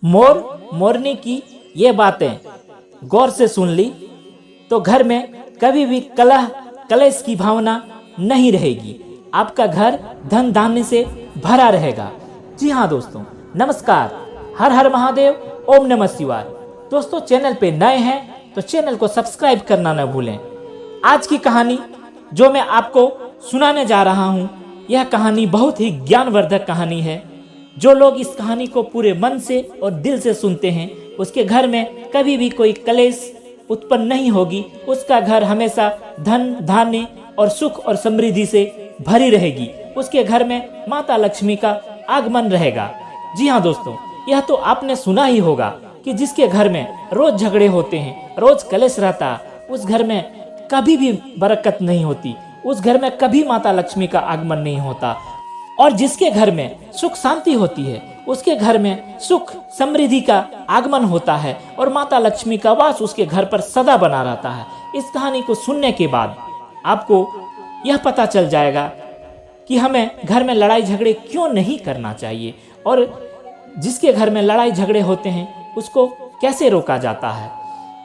मोर मोरनी की ये बातें गौर से सुन ली तो घर में कभी भी कलह कलेश की भावना नहीं रहेगी। आपका घर धन धान्य से भरा रहेगा। जी हाँ दोस्तों, नमस्कार, हर हर महादेव, ओम नमः शिवाय। दोस्तों, चैनल पे नए हैं तो चैनल को सब्सक्राइब करना न भूलें। आज की कहानी जो मैं आपको सुनाने जा रहा हूँ, यह कहानी बहुत ही ज्ञानवर्धक कहानी है। जो लोग इस कहानी को पूरे मन से और दिल से सुनते हैं, उसके घर में कभी भी कोई कलेश उत्पन्न नहीं होगी। उसका घर हमेशा धन धान्य और सुख और समृद्धि से भरी रहेगी। उसके घर में माता लक्ष्मी का आगमन रहेगा। जी हाँ दोस्तों, यह तो आपने सुना ही होगा कि जिसके घर में रोज झगड़े होते हैं, रोज कलेश रहता, उस घर में कभी भी बरकत नहीं होती, उस घर में कभी माता लक्ष्मी का आगमन नहीं होता। और जिसके घर में सुख शांति होती है, उसके घर में सुख समृद्धि का आगमन होता है और माता लक्ष्मी का वास उसके घर पर सदा बना रहता है। इस कहानी को सुनने के बाद आपको यह पता चल जाएगा कि हमें घर में लड़ाई झगड़े क्यों नहीं करना चाहिए और जिसके घर में लड़ाई झगड़े होते हैं उसको कैसे रोका जाता है।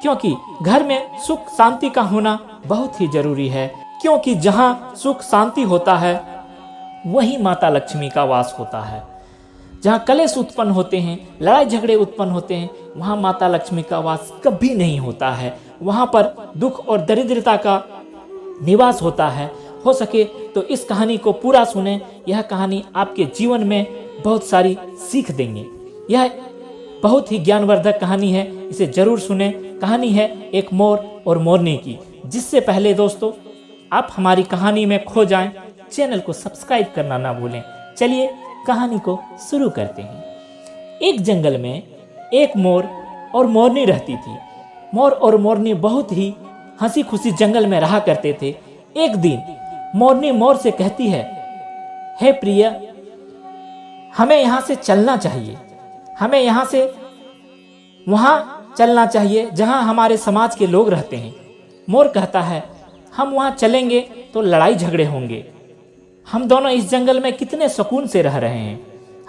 क्योंकि घर में सुख शांति का होना बहुत ही जरूरी है। क्योंकि जहाँ सुख शांति होता है वही माता लक्ष्मी का वास होता है। जहाँ कलेश उत्पन्न होते हैं, लड़ाई झगड़े उत्पन्न होते हैं, वहाँ माता लक्ष्मी का वास कभी नहीं होता है। वहाँ पर दुख और दरिद्रता का निवास होता है। हो सके तो इस कहानी को पूरा सुने। यह कहानी आपके जीवन में बहुत सारी सीख देंगे। यह बहुत ही ज्ञानवर्धक कहानी है, इसे जरूर सुने। कहानी है एक मोर और मोरनी की। जिससे पहले दोस्तों आप हमारी कहानी में खो जाएं, चैनल को सब्सक्राइब करना ना भूलें। चलिए कहानी को शुरू करते हैं। एक जंगल में एक मोर और मोरनी रहती थी। मोर और मोरनी बहुत ही हंसी खुशी जंगल में रहा करते थे। एक दिन मोरनी मोर से कहती है, हे प्रिय, हमें यहाँ से चलना चाहिए। हमें यहाँ से वहाँ चलना चाहिए जहाँ हमारे समाज के लोग रहते हैं। मोर कहता है, हम वहाँ चलेंगे तो लड़ाई झगड़े होंगे। हम दोनों इस जंगल में कितने सुकून से रह रहे हैं,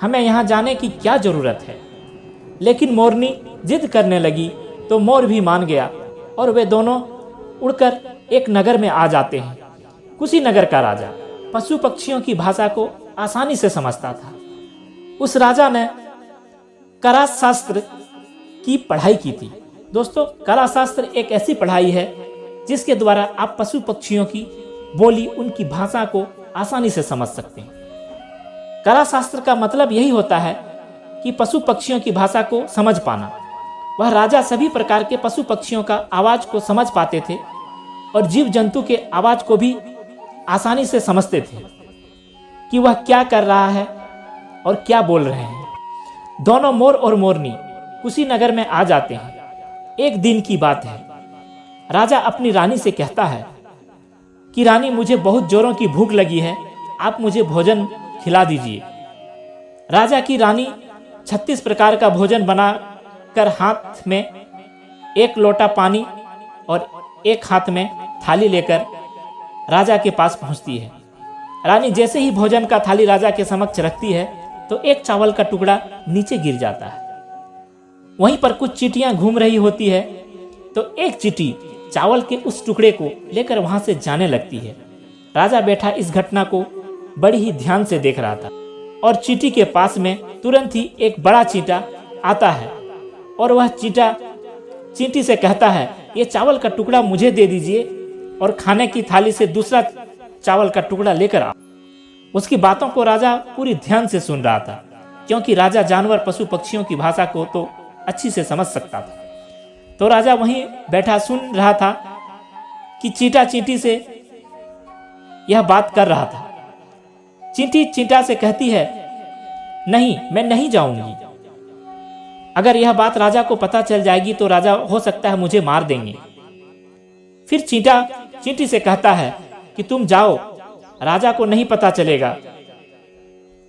हमें यहाँ जाने की क्या जरूरत है। लेकिन मोरनी जिद करने लगी तो मोर भी मान गया और वे दोनों उड़कर एक नगर में आ जाते हैं। कुशीनगर का राजा पशु पक्षियों की भाषा को आसानी से समझता था। उस राजा ने कला शास्त्र की पढ़ाई की थी। दोस्तों, कला शास्त्र एक ऐसी पढ़ाई है जिसके द्वारा आप पशु पक्षियों की बोली, उनकी भाषा को आसानी से समझ सकते हैं। कला शास्त्र का मतलब यही होता है कि पशु पक्षियों की भाषा को समझ पाना। वह राजा सभी प्रकार के पशु पक्षियों का आवाज को समझ पाते थे और जीव जंतु के आवाज को भी आसानी से समझते थे कि वह क्या कर रहा है और क्या बोल रहे हैं। दोनों मोर और मोरनी कुशीनगर में आ जाते हैं। एक दिन की बात है। राजा अपनी रानी से कहता है कि रानी, मुझे बहुत जोरों की भूख लगी है, आप मुझे भोजन खिला दीजिए। राजा की रानी 36 प्रकार का भोजन बनाकर हाथ में एक लोटा पानी और एक हाथ में थाली लेकर राजा के पास पहुंचती है। रानी जैसे ही भोजन का थाली राजा के समक्ष रखती है तो एक चावल का टुकड़ा नीचे गिर जाता है। वहीं पर कुछ चींटियां घूम रही होती है तो एक चींटी चावल के उस टुकड़े को लेकर वहां से जाने लगती है। राजा बैठा इस घटना को बड़ी ही ध्यान से देख रहा था और चींटी के पास में तुरंत ही एक बड़ा चींटा आता है और वह चींटा चींटी से कहता है, ये चावल का टुकड़ा मुझे दे दीजिए और खाने की थाली से दूसरा चावल का टुकड़ा लेकर आओ। उसकी बातों को राजा पूरी ध्यान से सुन रहा था, क्योंकि राजा जानवर पशु पक्षियों की भाषा को तो अच्छी से समझ सकता था। तो राजा वहीं बैठा सुन रहा था कि चींटा चींटी से यह बात कर रहा था। चींटी चींटा से कहती है, नहीं, मैं नहीं जाऊंगी। अगर यह बात राजा को पता चल जाएगी तो राजा हो सकता है मुझे मार देंगे। फिर चींटा चींटी से कहता है कि तुम जाओ, राजा को नहीं पता चलेगा।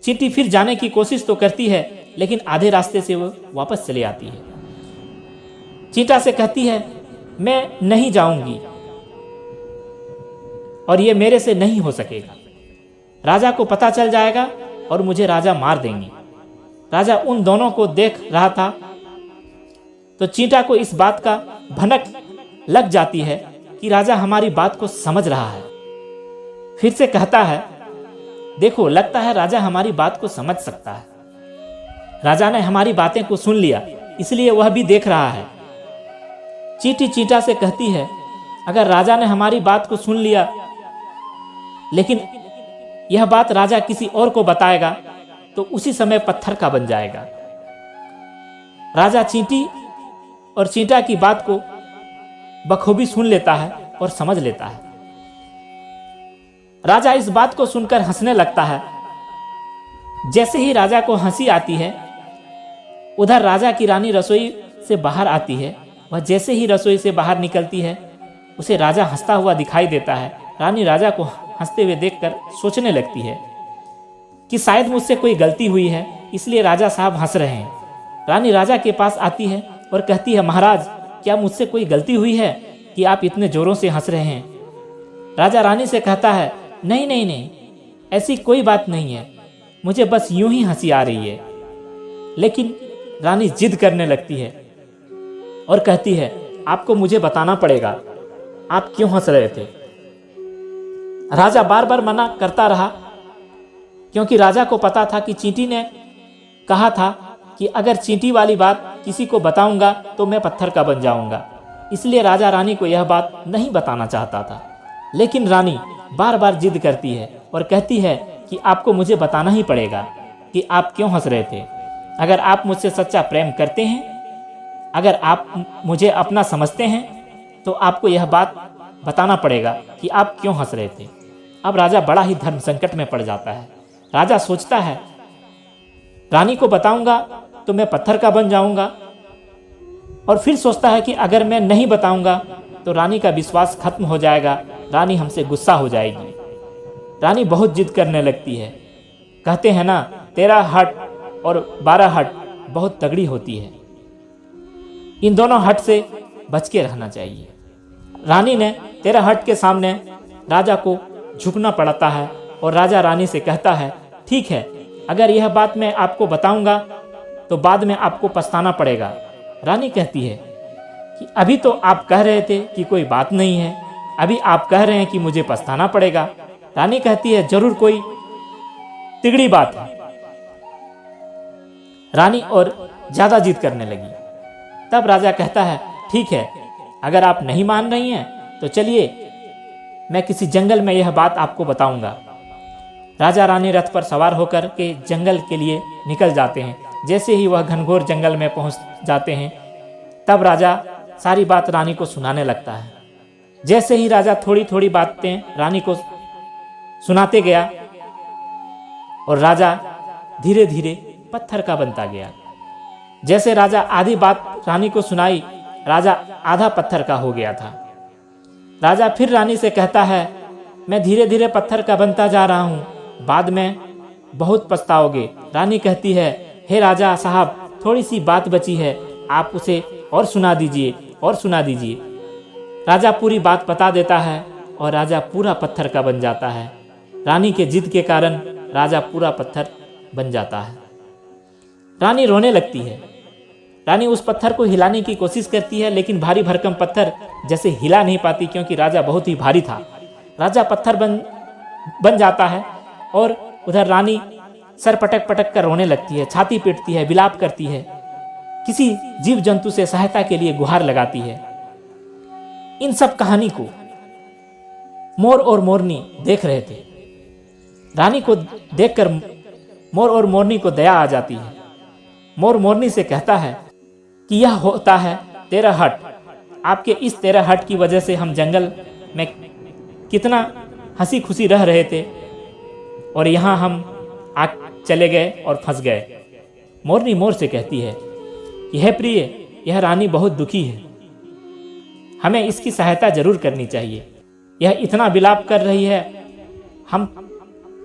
चींटी फिर जाने की कोशिश तो करती है, लेकिन आधे रास्ते से वो वापस चली आती है। चींटा से कहती है, मैं नहीं जाऊंगी और ये मेरे से नहीं हो सकेगा। राजा को पता चल जाएगा और मुझे राजा मार देंगे। राजा उन दोनों को देख रहा था तो चींटा को इस बात का भनक लग जाती है कि राजा हमारी बात को समझ रहा है। फिर से कहता है, देखो लगता है राजा हमारी बात को समझ सकता है। राजा ने हमारी बातें को सुन लिया, इसलिए वह भी देख रहा है। चींटी चींटा से कहती है, अगर राजा ने हमारी बात को सुन लिया, लेकिन यह बात राजा किसी और को बताएगा तो उसी समय पत्थर का बन जाएगा। राजा चींटी और चींटा की बात को बखूबी सुन लेता है और समझ लेता है। राजा इस बात को सुनकर हंसने लगता है। जैसे ही राजा को हंसी आती है, उधर राजा की रानी रसोई से बाहर आती है। वह जैसे ही रसोई से बाहर निकलती है, उसे राजा हंसता हुआ दिखाई देता है। रानी राजा को हंसते हुए देखकर सोचने लगती है कि शायद मुझसे कोई गलती हुई है, इसलिए राजा साहब हंस रहे हैं। रानी राजा के पास आती है और कहती है, महाराज क्या मुझसे कोई गलती हुई है कि आप इतने जोरों से हंस रहे हैं? राजा रानी से कहता है, नहीं नहीं नहीं, ऐसी कोई बात नहीं है, मुझे बस यूं ही हंसी आ रही है। लेकिन रानी जिद करने लगती है और कहती है, आपको मुझे बताना पड़ेगा, आप क्यों हंस रहे थे? राजा बार बार मना करता रहा, क्योंकि राजा को पता था कि चींटी ने कहा था कि अगर चींटी वाली बात किसी को बताऊंगा तो मैं पत्थर का बन जाऊंगा। इसलिए राजा रानी को यह बात नहीं बताना चाहता था। लेकिन रानी बार बार जिद करती है और कहती है कि आपको मुझे बताना ही पड़ेगा कि आप क्यों हंस रहे थे। अगर आप मुझसे सच्चा प्रेम करते हैं, अगर आप मुझे अपना समझते हैं, तो आपको यह बात बताना पड़ेगा कि आप क्यों हंस रहे थे। अब राजा बड़ा ही धर्म संकट में पड़ जाता है। राजा सोचता है, रानी को बताऊंगा तो मैं पत्थर का बन जाऊंगा, और फिर सोचता है कि अगर मैं नहीं बताऊंगा तो रानी का विश्वास खत्म हो जाएगा, रानी हमसे गुस्सा हो जाएगी। रानी बहुत जिद करने लगती है। कहते हैं ना, 13 हट और 12 हट बहुत तगड़ी होती है। इन दोनों हट से बच के रहना चाहिए। रानी ने 13 हट के सामने राजा को झुकना पड़ता है और राजा रानी से कहता है, ठीक है, अगर यह बात मैं आपको बताऊंगा तो बाद में आपको पछताना पड़ेगा। रानी कहती है कि अभी तो आप कह रहे थे कि कोई बात नहीं है, अभी आप कह रहे हैं कि मुझे पछताना पड़ेगा। रानी कहती है, जरूर कोई तिगड़ी बात है। रानी और ज्यादा जिद करने लगी। तब राजा कहता है, ठीक है, अगर आप नहीं मान रही हैं तो चलिए मैं किसी जंगल में यह बात आपको बताऊंगा। राजा रानी रथ पर सवार होकर के जंगल के लिए निकल जाते हैं। जैसे ही वह घनघोर जंगल में पहुंच जाते हैं, तब राजा सारी बात रानी को सुनाने लगता है। जैसे ही राजा थोड़ी थोड़ी बातें रानी को सुनाते गया और राजा धीरे धीरे पत्थर का बनता गया। जैसे राजा आधी बात रानी को सुनाई, राजा आधा पत्थर का हो गया था। राजा फिर रानी से कहता है, मैं धीरे धीरे पत्थर का बनता जा रहा हूँ, बाद में बहुत पछताओगे। रानी कहती है, हे राजा साहब, थोड़ी सी बात बची है, आप उसे और सुना दीजिए और सुना दीजिए। राजा पूरी बात बता देता है और राजा पूरा पत्थर का बन जाता है। रानी के जिद के कारण राजा पूरा पत्थर बन जाता है। रानी रोने लगती है। रानी उस पत्थर को हिलाने की कोशिश करती है, लेकिन भारी भरकम पत्थर जैसे हिला नहीं पाती, क्योंकि राजा बहुत ही भारी था। राजा पत्थर बन जाता है और उधर रानी सर पटक पटक कर रोने लगती है, छाती पीटती है, विलाप करती है, किसी जीव जंतु से सहायता के लिए गुहार लगाती है। इन सब कहानी को मोर और मोरनी देख रहे थे। रानी को देखकर मोर और मोरनी को दया आ जाती है। मोर मोरनी से कहता है कि यह होता है 13 हट। आपके इस 13 हट की वजह से हम जंगल में कितना हंसी खुशी रह रहे थे, और यहाँ हम चले गए और फंस गए। मोरनी मोर से कहती है कि हे प्रिय, यह रानी बहुत दुखी है, हमें इसकी सहायता जरूर करनी चाहिए। यह इतना विलाप कर रही है, हम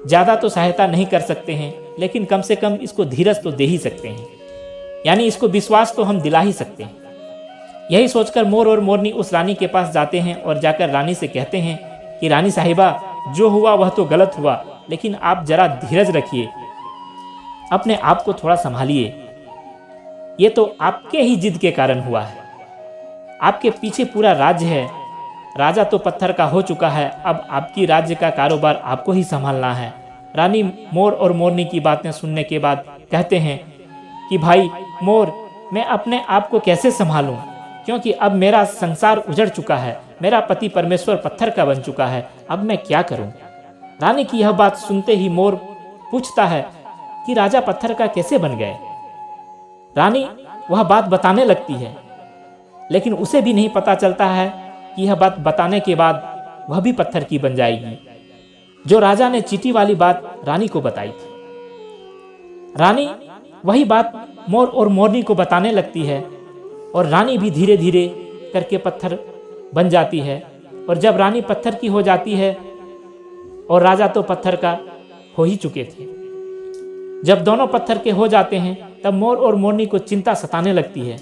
ज़्यादा तो सहायता नहीं कर सकते हैं, लेकिन कम से कम इसको धीरज तो दे ही सकते हैं, यानी इसको विश्वास तो हम दिला ही सकते हैं। यही सोचकर मोर और मोरनी उस रानी के पास जाते हैं और जाकर रानी से कहते हैं कि रानी साहिबा, जो हुआ वह तो गलत हुआ, लेकिन आप जरा धीरज रखिए, अपने आप को थोड़ा संभालिए। ये तो आपके ही जिद के कारण हुआ है। आपके पीछे पूरा राज्य है, राजा तो पत्थर का हो चुका है, अब आपकी राज्य का कारोबार आपको ही संभालना है। रानी मोर और मोरनी की बातें सुनने के बाद कहते हैं कि भाई मोर, मैं अपने आप को कैसे संभालूं, क्योंकि अब मेरा संसार उजड़ चुका है, मेरा पति परमेश्वर पत्थर का बन चुका है, अब मैं क्या करूं। रानी की यह बात सुनते ही मोर पूछता है कि राजा पत्थर का कैसे बन गए। रानी वह बात बताने लगती है, लेकिन उसे भी नहीं पता चलता है कि यह बात बताने के बाद वह भी पत्थर की बन जाएगी, जो राजा ने चींटी वाली बात रानी को बताई थी। रानी वही बात मोर और मोरनी को बताने लगती है और रानी भी धीरे धीरे करके पत्थर बन जाती है। और जब रानी पत्थर की हो जाती है और राजा तो पत्थर का हो ही चुके थे, जब दोनों पत्थर के हो जाते हैं तब मोर और मोरनी को चिंता सताने लगती है।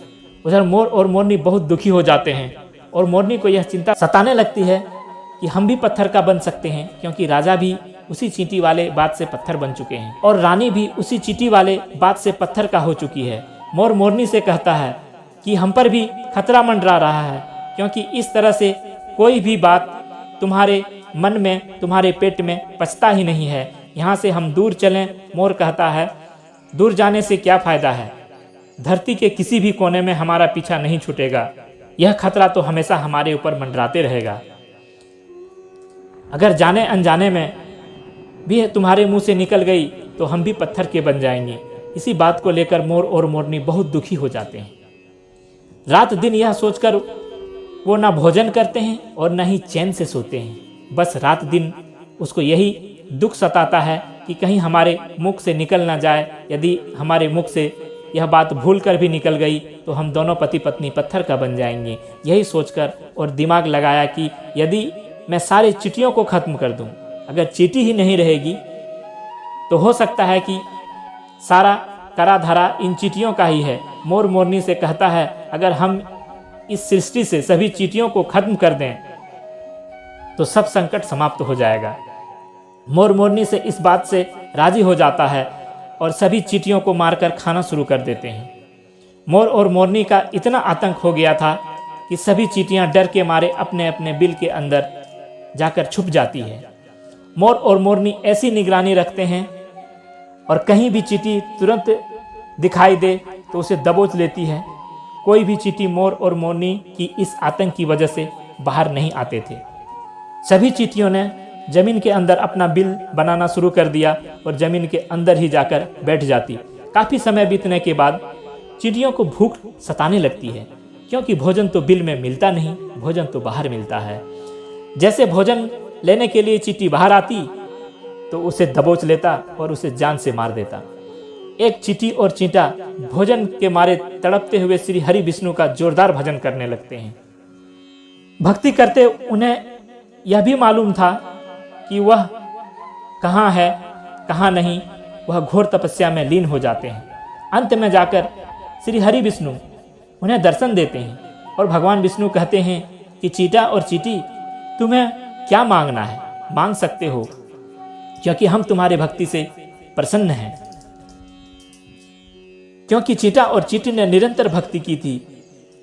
उधर मोर और मोरनी बहुत दुखी हो जाते हैं और मोरनी को यह चिंता सताने लगती है कि हम भी पत्थर का बन सकते हैं, क्योंकि राजा भी उसी चींटी वाले बात से पत्थर बन चुके हैं और रानी भी उसी चींटी वाले बात से पत्थर का हो चुकी है। मोर मोरनी से कहता है कि हम पर भी खतरा मंडरा रहा है, क्योंकि इस तरह से कोई भी बात तुम्हारे मन में, तुम्हारे पेट में पचता ही नहीं है। यहाँ से हम दूर चलें। मोर कहता है दूर जाने से क्या फायदा है, धरती के किसी भी कोने में हमारा पीछा नहीं छूटेगा, यह खतरा तो हमेशा हमारे ऊपर मंडराते रहेगा। अगर जाने अनजाने में भी तुम्हारे मुंह से निकल गई तो हम भी पत्थर के बन जाएंगे। इसी बात को लेकर मोर और मोरनी बहुत दुखी हो जाते हैं। रात दिन यह सोचकर वो ना भोजन करते हैं और ना ही चैन से सोते हैं। बस रात दिन उसको यही दुख सताता है कि कहीं हमारे मुख से निकल ना जाए। यदि हमारे मुख से यह बात भूल कर भी निकल गई तो हम दोनों पति पत्नी पत्थर का बन जाएंगे। यही सोचकर और दिमाग लगाया कि यदि मैं सारे चींटियों को खत्म कर दूं, अगर चींटी ही नहीं रहेगी तो हो सकता है कि सारा करा धरा इन चींटियों का ही है। मोर मोरनी से कहता है अगर हम इस सृष्टि से सभी चींटियों को खत्म कर दें तो सब संकट समाप्त हो जाएगा। मोर मोरनी से इस बात से राजी हो जाता है और सभी चींटियों को मारकर खाना शुरू कर देते हैं। मोर और मोरनी का इतना आतंक हो गया था कि सभी चींटियां डर के मारे अपने अपने बिल के अंदर जाकर छुप जाती है। मोर और मोरनी ऐसी निगरानी रखते हैं और कहीं भी चींटी तुरंत दिखाई दे तो उसे दबोच लेती है। कोई भी चींटी मोर और मोरनी की इस आतंक की वजह से बाहर नहीं आते थे। सभी चींटियों ने जमीन के अंदर अपना बिल बनाना शुरू कर दिया और जमीन के अंदर ही जाकर बैठ जाती। काफ़ी समय बीतने के बाद चींटियों को भूख सताने लगती है, क्योंकि भोजन तो बिल में मिलता नहीं, भोजन तो बाहर मिलता है। जैसे भोजन लेने के लिए चींटी बाहर आती तो उसे दबोच लेता और उसे जान से मार देता। एक चींटी और चींटा भोजन के मारे तड़पते हुए श्री हरि विष्णु का जोरदार भजन करने लगते हैं। भक्ति करते उन्हें यह भी मालूम था कि वह कहाँ है कहाँ नहीं, वह घोर तपस्या में लीन हो जाते हैं। अंत में जाकर श्री हरि विष्णु उन्हें दर्शन देते हैं और भगवान विष्णु कहते हैं कि चींटा और चींटी तुम्हें क्या मांगना है, मांग सकते हो, क्योंकि हम तुम्हारे भक्ति से प्रसन्न हैं। क्योंकि चींटा और चींटी ने निरंतर भक्ति की थी,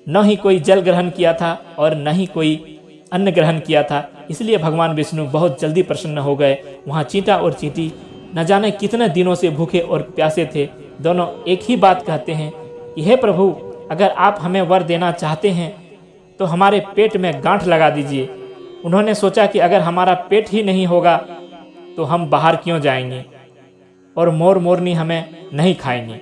न ही कोई जल ग्रहण किया था और न ही कोई अन्न ग्रहण किया था, इसलिए भगवान विष्णु बहुत जल्दी प्रसन्न हो गए। वहाँ चींटा और चींटी न जाने कितने दिनों से भूखे और प्यासे थे। दोनों एक ही बात कहते हैं कि हे प्रभु, अगर आप हमें वर देना चाहते हैं तो हमारे पेट में गांठ लगा दीजिए। उन्होंने सोचा कि अगर हमारा पेट ही नहीं होगा तो हम बाहर क्यों जाएंगे और मोर मोरनी हमें नहीं खाएंगे।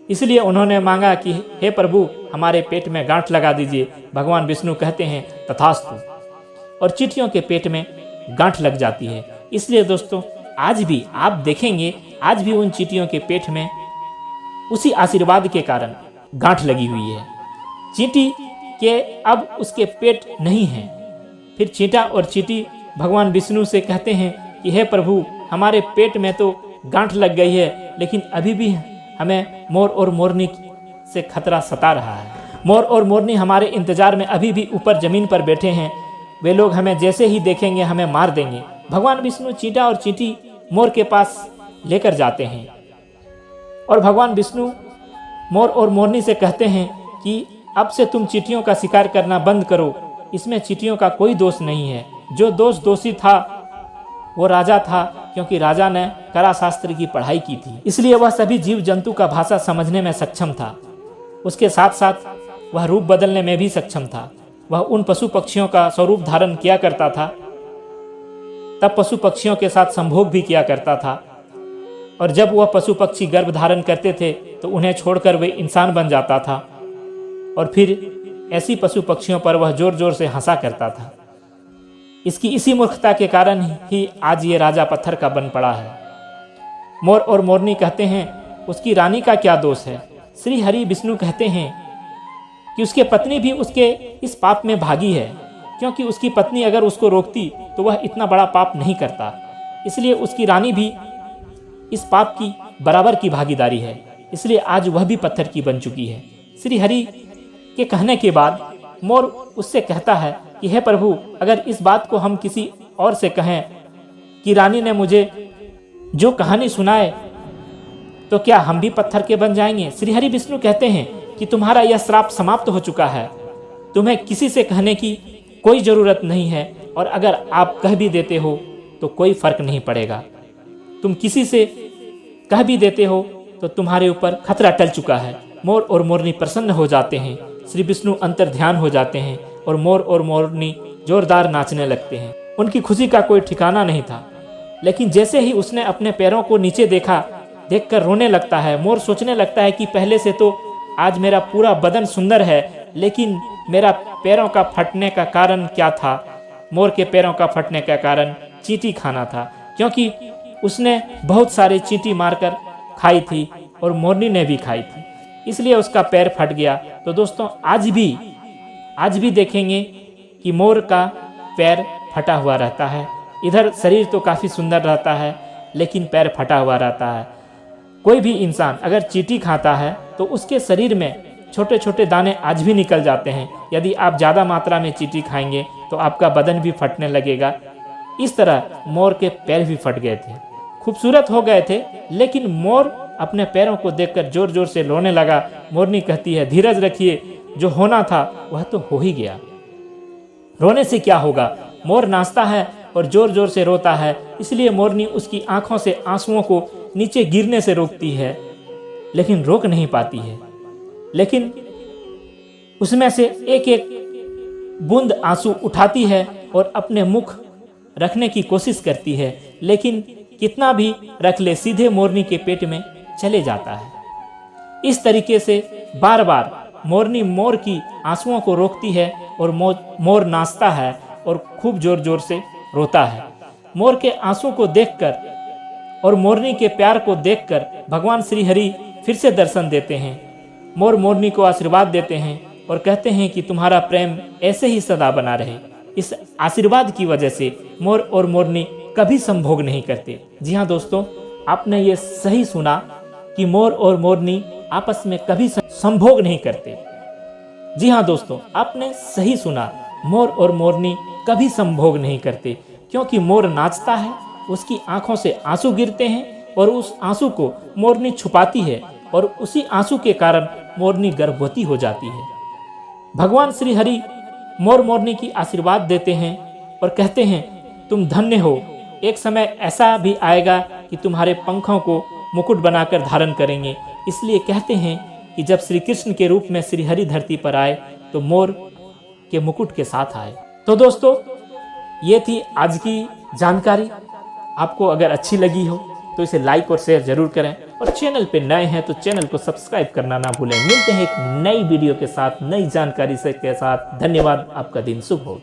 इसलिए उन्होंने मांगा कि हे प्रभु, हमारे पेट में गांठ लगा दीजिए। भगवान विष्णु कहते हैं तथास्तु, और चींटियों के पेट में गांठ लग जाती है। इसलिए दोस्तों, आज भी आप देखेंगे, आज भी उन चींटियों के पेट में उसी आशीर्वाद के कारण गांठ लगी हुई है। चींटी के अब उसके पेट नहीं है। फिर चींटा और चींटी भगवान विष्णु से कहते हैं कि हे प्रभु, हमारे पेट में तो गांठ लग गई है, लेकिन अभी भी हमें मोर और मोरनी से खतरा सता रहा है। मोर और मोरनी हमारे इंतजार में अभी भी ऊपर जमीन पर बैठे हैं। वे लोग हमें जैसे ही देखेंगे हमें मार देंगे। भगवान विष्णु चींटा और चींटी मोर के पास लेकर जाते हैं और भगवान विष्णु मोर और मोरनी से कहते हैं कि अब से तुम चींटियों का शिकार करना बंद करो, इसमें चींटियों का कोई दोष नहीं है। जो दोषी था वो राजा था, क्योंकि राजा ने कला शास्त्र की पढ़ाई की थी, इसलिए वह सभी जीव जंतु का भाषा समझने में सक्षम था। उसके साथ साथ वह रूप बदलने में भी सक्षम था। वह उन पशु पक्षियों का स्वरूप धारण किया करता था, तब पशु पक्षियों के साथ संभोग भी किया करता था, और जब वह पशु पक्षी गर्भ धारण करते थे तो उन्हें छोड़कर वे इंसान बन जाता था, और फिर ऐसी पशु पक्षियों पर वह जोर जोर से हंसा करता था। इसकी इसी मूर्खता के कारण ही आज ये राजा पत्थर का बन पड़ा है। मोर और मोरनी कहते हैं उसकी रानी का क्या दोष है। श्री हरि विष्णु कहते हैं कि उसके पत्नी भी उसके इस पाप में भागी है, क्योंकि उसकी पत्नी अगर उसको रोकती तो वह इतना बड़ा पाप नहीं करता, इसलिए उसकी रानी भी इस पाप की बराबर की भागीदारी है, इसलिए आज वह भी पत्थर की बन चुकी है। श्री हरि के कहने के बाद मोर उससे कहता है कि हे प्रभु, अगर इस बात को हम किसी और से कहें कि रानी ने मुझे जो कहानी सुनाए तो क्या हम भी पत्थर के बन जाएंगे। श्री हरि विष्णु कहते हैं कि तुम्हारा यह श्राप समाप्त हो चुका है, तुम्हें किसी से कहने की कोई ज़रूरत नहीं है, और अगर आप कह भी देते हो तो कोई फर्क नहीं पड़ेगा। तुम किसी से कह भी देते हो तो तुम्हारे ऊपर खतरा टल चुका है। मोर और मोरनी प्रसन्न हो जाते हैं, श्री विष्णु अंतर ध्यान हो जाते हैं, और मोर और मोरनी जोरदार नाचने लगते हैं। उनकी खुशी का कोई ठिकाना नहीं था, लेकिन जैसे ही उसने अपने पैरों को नीचे देखा, देखकर रोने लगता है। मोर सोचने लगता है कि पहले से तो आज मेरा पूरा बदन सुंदर है, लेकिन मेरा पैरों का फटने का कारण क्या था। मोर के पैरों का फटने का कारण चींटी खाना था, क्योंकि उसने बहुत सारे चींटी मारकर खाई थी और मोरनी ने भी खाई थी, इसलिए उसका पैर फट गया। तो दोस्तों आज भी देखेंगे कि मोर का पैर फटा हुआ रहता है। इधर शरीर तो काफ़ी सुंदर रहता है, लेकिन पैर फटा हुआ रहता है। कोई भी इंसान अगर चींटी खाता है तो उसके शरीर में छोटे छोटे दाने आज भी निकल जाते हैं। यदि आप ज़्यादा मात्रा में चींटी खाएंगे तो आपका बदन भी फटने लगेगा। इस तरह मोर के पैर भी फट गए थे, खूबसूरत हो गए थे, लेकिन मोर अपने पैरों को देखकर जोर जोर से रोने लगा। मोरनी कहती है धीरज रखिए, जो होना था वह तो हो ही गया, रोने से क्या होगा। मोर नाचता है और जोर जोर से रोता है, इसलिए मोरनी उसकी आंखों से आंसुओं को नीचे गिरने से रोकती है, लेकिन रोक नहीं पाती है। लेकिन उसमें से एक एक बूंद आंसू उठाती है और अपने मुख रखने की कोशिश करती है, लेकिन कितना भी रख ले सीधे मोरनी के पेट में चले जाता है। इस तरीके से बार बार मोरनी मोर की आंसुओं को रोकती है और मोर नाचता है और खूब जोर जोर से रोता है। मोर के आंसू को देखकर और मोरनी के प्यार को देखकर भगवान श्री हरि फिर से दर्शन देते हैं। मोर मोरनी को आशीर्वाद देते हैं और कहते हैं कि तुम्हारा प्रेम ऐसे ही सदा बना रहे। इस आशीर्वाद की वजह से मोर और मोरनी कभी संभोग नहीं करते। जी हाँ दोस्तों, आपने ये सही सुना कि मोर और मोरनी आपस में कभी संभोग नहीं करते। जी हाँ दोस्तों, आपने सही सुना, मोर और मोरनी कभी संभोग नहीं करते, क्योंकि मोर नाचता है, उसकी आंखों से आंसू गिरते हैं और उस आंसू को मोरनी छुपाती है, और उसी आंसू के कारण मोरनी गर्भवती हो जाती है। भगवान श्री हरि मोर मोरनी की आशीर्वाद देते हैं और कहते हैं तुम धन्य हो, एक समय ऐसा भी आएगा कि तुम्हारे पंखों को मुकुट बनाकर धारण करेंगे। इसलिए कहते हैं कि जब श्री कृष्ण के रूप में श्री हरि धरती पर आए तो मोर के मुकुट के साथ आए। तो दोस्तों, ये थी आज की जानकारी। आपको अगर अच्छी लगी हो तो इसे लाइक और शेयर जरूर करें, और चैनल पे नए हैं तो चैनल को सब्सक्राइब करना ना भूलें। मिलते हैं एक नई वीडियो के साथ, नई जानकारी के साथ। धन्यवाद, आपका दिन शुभ हो।